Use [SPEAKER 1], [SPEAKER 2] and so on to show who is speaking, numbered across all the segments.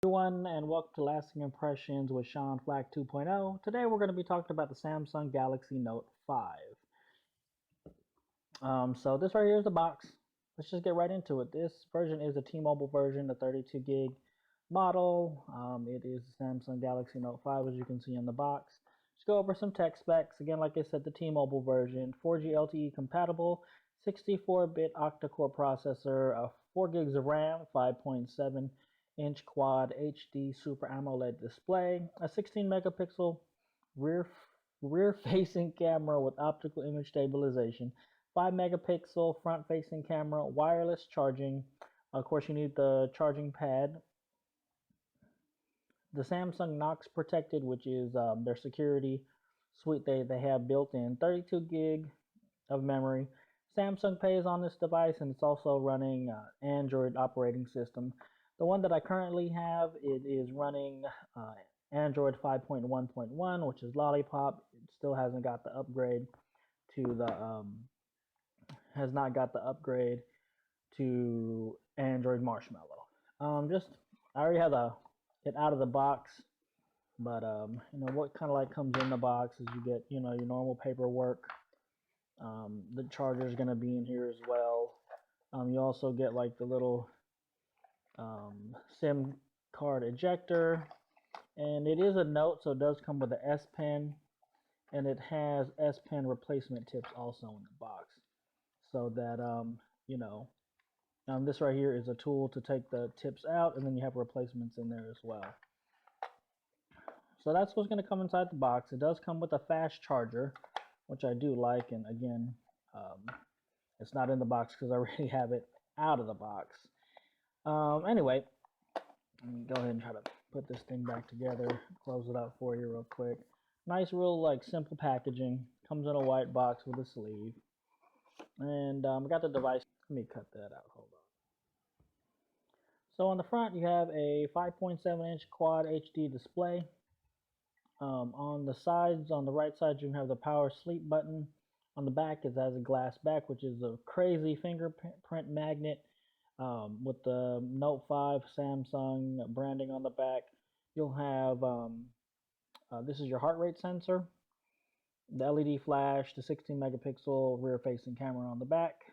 [SPEAKER 1] Everyone, and welcome to Lasting Impressions with Sean Flac 2.0. Today we're going to be talking about the Samsung Galaxy Note 5. So this right here is the box. Let's just get right into it. This version is a T-Mobile version, the 32 gig model. It is the Samsung Galaxy Note 5, as you can see on the box. Let's go over some tech specs. Again, like I said, the T-Mobile version, 4G LTE compatible, 64-bit octa-core processor, 4 gigs of RAM, 5.7-inch quad HD Super AMOLED display, a 16 megapixel rear facing camera with optical image stabilization, 5 megapixel front facing camera, wireless charging. Of course, you need the charging pad. The Samsung Knox protected, which is their security suite they have built in, 32 gig of memory. Samsung Pay is on this device, and it's also running Android operating system. The one that I currently have, it is running Android 5.1.1, which is Lollipop. It still hasn't got the upgrade to the has not got the upgrade to Android Marshmallow. I already have it out of the box, but what kind of like comes in the box is you get your normal paperwork. The charger is going to be in here as well. You also get like the little SIM card ejector, and it is a Note, so it does come with an S Pen, and it has S Pen replacement tips also in the box, so that this right here is a tool to take the tips out, and then you have replacements in there as well. So that's what's going to come inside the box. It does come with a fast charger, which I do like, and again, it's not in the box because I already have it out of the box. Anyway, let me go ahead and try to put this thing back together, close it up for you real quick. Nice, real like simple packaging. Comes in a white box with a sleeve, and I got the device. Let me cut that out. Hold on. So on the front, you have a 5.7-inch quad HD display. On the sides, on the right side, you have the power sleep button. On the back, it has a glass back, which is a crazy fingerprint magnet with the Note 5 Samsung branding on the back. You'll have, this is your heart rate sensor, the LED flash, the 16 megapixel rear facing camera on the back.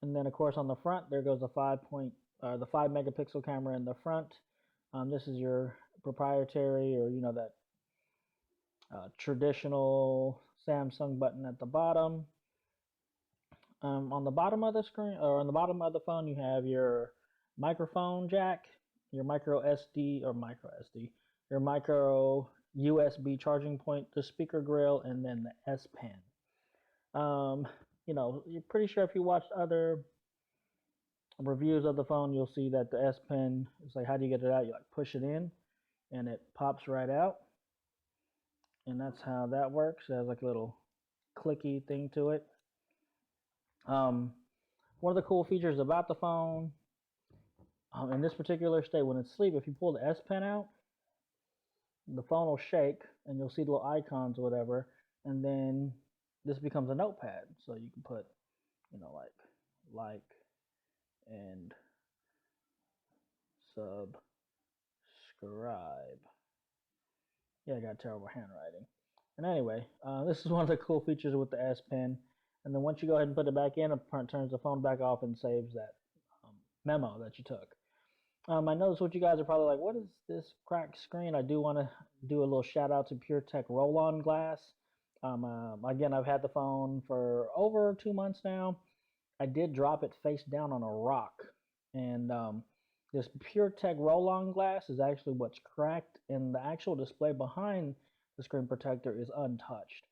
[SPEAKER 1] And then, of course, on the front, there goes the 5 megapixel camera in the front. This is your proprietary, or that traditional Samsung button at the bottom. On the bottom of the screen, or on the bottom of the phone, you have your microphone jack, your micro USB charging point, the speaker grill, and then the S Pen. You're pretty sure if you watched other reviews of the phone, you'll see that the S Pen is like, how do you get it out? You like push it in, and it pops right out. And that's how that works. It has like a little clicky thing to it. One of the cool features about the phone, in this particular state, when it's asleep, if you pull the S Pen out, the phone will shake, and you'll see the little icons or whatever, and then this becomes a notepad. So you can put, like, and subscribe. Yeah, I got terrible handwriting. And anyway, this is one of the cool features with the S Pen. And then once you go ahead and put it back in, it turns the phone back off and saves that memo that you took. I noticed what you guys are probably like, what is this cracked screen? I do want to do a little shout out to PureTech roll-on glass. Again, I've had the phone for over 2 months now. I did drop it face down on a rock. And this PureTech roll-on glass is actually what's cracked, and the actual display behind the screen protector is untouched.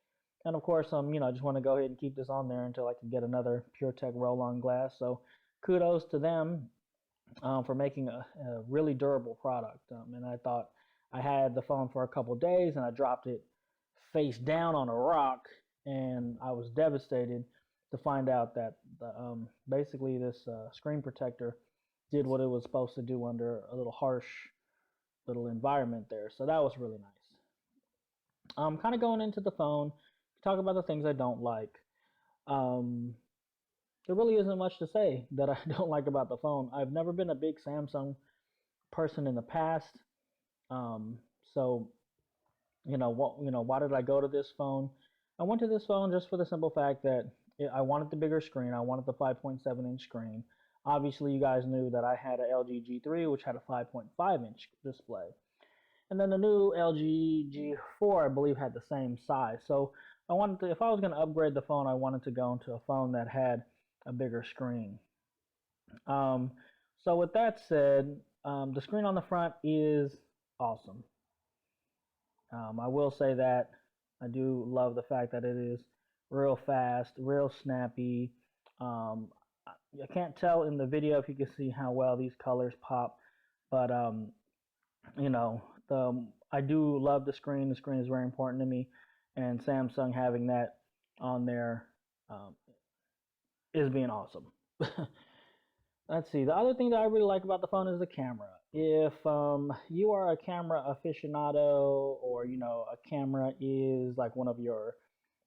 [SPEAKER 1] And of course, I just want to go ahead and keep this on there until I can get another PureTech roll-on glass. So kudos to them for making a really durable product. And I thought I had the phone for a couple days, and I dropped it face down on a rock, and I was devastated to find out that basically this screen protector did what it was supposed to do under a little harsh little environment there. So that was really nice. Kind of going into the phone, talk about the things I don't like. There really isn't much to say that I don't like about the phone. I've never been a big Samsung person in the past. So why did I go to this phone? I went to this phone just for the simple fact that I wanted the bigger screen. I wanted the 5.7-inch screen. Obviously, you guys knew that I had a LG G3, which had a 5.5-inch display. And then the new LG G4, I believe, had the same size. So I wanted to, if I was going to upgrade the phone, I wanted to go into a phone that had a bigger screen. So with that said, the screen on the front is awesome. I will say that I do love the fact that it is real fast, real snappy. I can't tell in the video if you can see how well these colors pop, but you know, I do love the screen. The screen is very important to me, and Samsung having that on there um, is being awesome. Let's see. The other thing that I really like about the phone is the camera. If you are a camera aficionado, or a camera is like one of your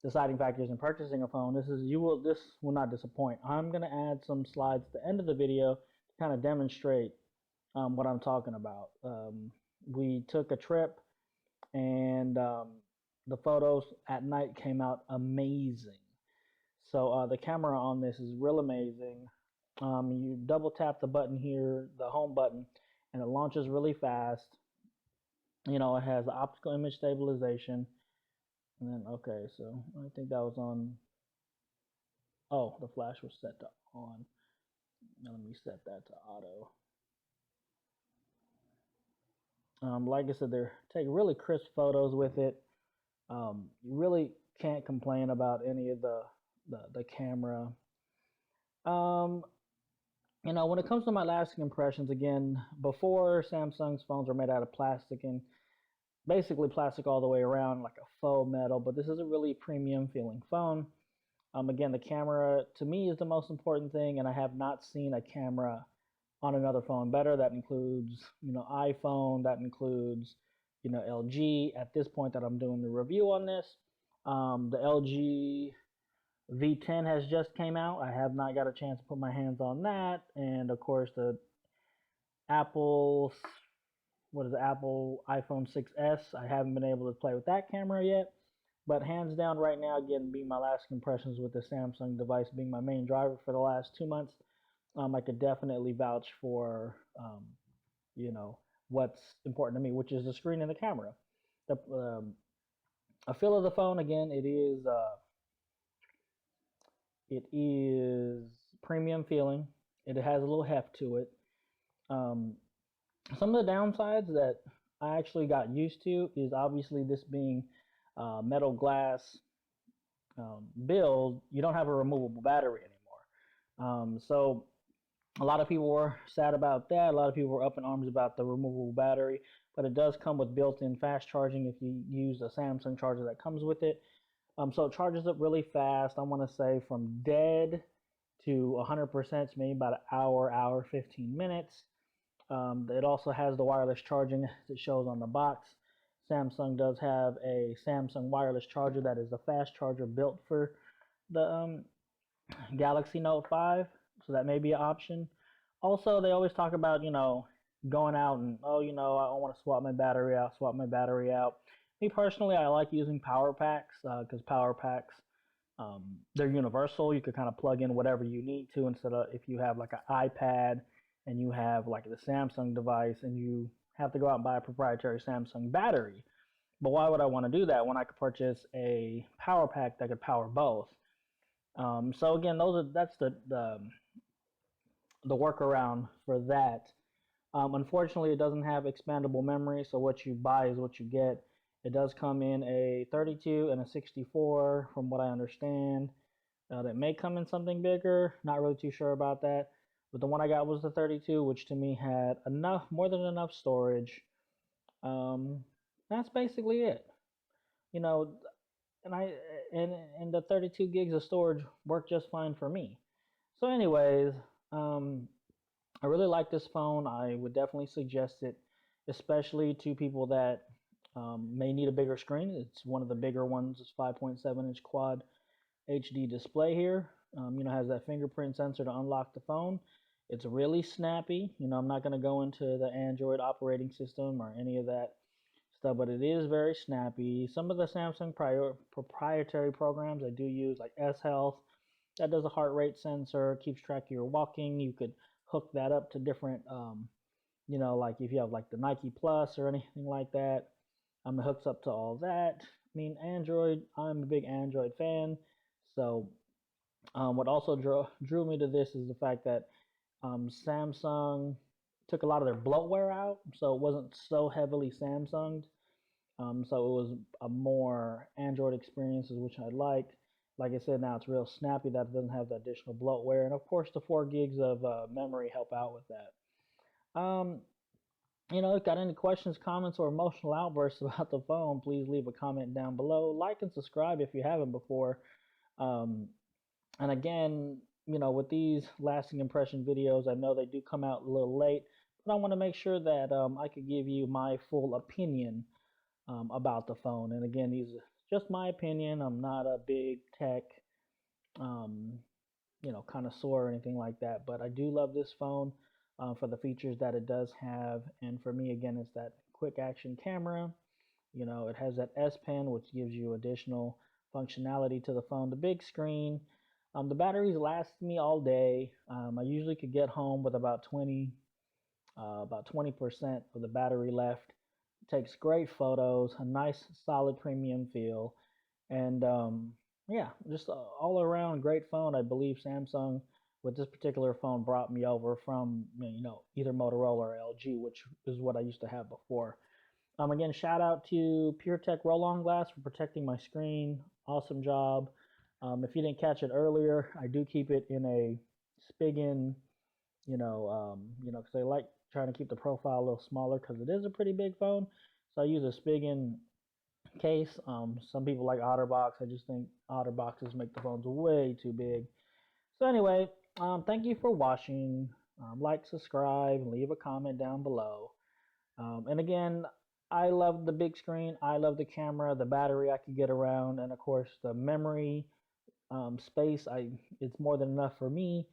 [SPEAKER 1] deciding factors in purchasing a phone, this will not disappoint. I'm gonna add some slides at the end of the video to kind of demonstrate what I'm talking about. We took a trip, and the photos at night came out amazing. So the camera on this is real amazing. You double tap the button here, the home button, and it launches really fast. It has the optical image stabilization. And then, okay, so I think that was on. Oh, the flash was set to on. Now let me set that to auto. Like I said, they take really crisp photos with it. You really can't complain about any of the camera. Um, when it comes to my lasting impressions, again, before Samsung's phones were made out of plastic, and basically plastic all the way around, like a faux metal, but this is a really premium feeling phone. Again, the camera to me is the most important thing, and I have not seen a camera on another phone better. That includes, iPhone, that includes, LG. At this point that I'm doing the review on this, the LG V10 has just came out. I have not got a chance to put my hands on that. And of course the Apple, Apple iPhone 6s. I haven't been able to play with that camera yet. But hands down right now, again, being my last impressions with the Samsung device being my main driver for the last 2 months, I could definitely vouch for, what's important to me, which is the screen and the camera. A feel of the phone, again, it is premium feeling. It has a little heft to it. Some of the downsides that I actually got used to is obviously this being metal glass build. You don't have a removable battery anymore. So a lot of people were sad about that. A lot of people were up in arms about the removable battery, but it does come with built-in fast charging if you use a Samsung charger that comes with it. So it charges up really fast. I want to say from dead to 100% is maybe about an hour 15 minutes. It also has the wireless charging that shows on the box. Samsung does have a Samsung wireless charger that is a fast charger built for the Galaxy Note 5, so that may be an option. Also, they always talk about, going out and, I want to swap my battery out. Me personally, I like using power packs because power packs, they're universal. You could kind of plug in whatever you need to, instead of if you have like an iPad and you have like the Samsung device and you have to go out and buy a proprietary Samsung battery. But why would I want to do that when I could purchase a power pack that could power both? So again, that's the workaround for that. Unfortunately, it doesn't have expandable memory, so what you buy is what you get. It does come in a 32 and a 64, from what I understand. That may come in something bigger. Not really too sure about that. But the one I got was the 32, which to me had more than enough storage. That's basically it. You know, and the 32 gigs of storage worked just fine for me. So, anyways, I really like this phone. I would definitely suggest it, especially to people that may need a bigger screen. It's one of the bigger ones. It's 5.7-inch quad HD display here. Has that fingerprint sensor to unlock the phone. It's really snappy. I'm not going to go into the Android operating system or any of that stuff, but it is very snappy. Some of the Samsung proprietary programs I do use, like S Health, that does a heart rate sensor, keeps track of your walking. You could hook that up to different, like if you have like the Nike Plus or anything like that, it hooks up to all that. I mean, Android, I'm a big Android fan. So what also drew me to this is the fact that Samsung took a lot of their bloatware out, so it wasn't so heavily Samsunged. So it was a more Android experience, which I liked. Like I said, now it's real snappy that it doesn't have the additional bloatware, and of course the 4 gigs of memory help out with that. Got any questions, comments, or emotional outbursts about the phone? Please leave a comment down below. Like and subscribe if you haven't before. Um, and again, with these lasting impression videos, I know they do come out a little late, but I want to make sure that I could give you my full opinion about the phone. And again, these are just my opinion. I'm not a big tech, um, connoisseur or anything like that, but I do love this phone for the features that it does have. And for me, again, it's that quick action camera. It has that S Pen, which gives you additional functionality to the phone. The big screen. The batteries last me all day. I usually could get home with about 20% of the battery left. It takes great photos, a nice solid premium feel, and yeah, just all around great phone. I believe Samsung with this particular phone brought me over from either Motorola or LG, which is what I used to have before. Again, shout out to PureTech Roll-On Glass for protecting my screen. Awesome job. If you didn't catch it earlier, I do keep it in a Spigen, because I like trying to keep the profile a little smaller because it is a pretty big phone. So I use a Spigen case. Some people like OtterBox. I just think OtterBoxes make the phones way too big. So anyway, thank you for watching. Like, subscribe, and leave a comment down below. And again, I love the big screen. I love the camera, the battery I could get around, and of course the memory space. It's more than enough for me.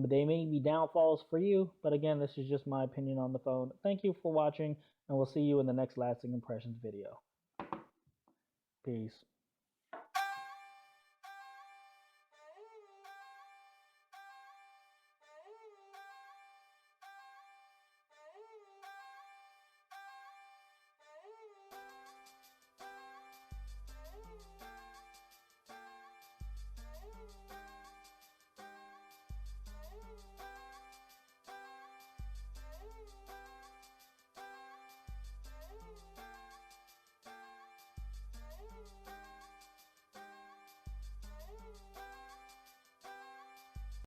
[SPEAKER 1] They may be downfalls for you, but again, this is just my opinion on the phone. Thank you for watching, and we'll see you in the next lasting impressions video. Peace.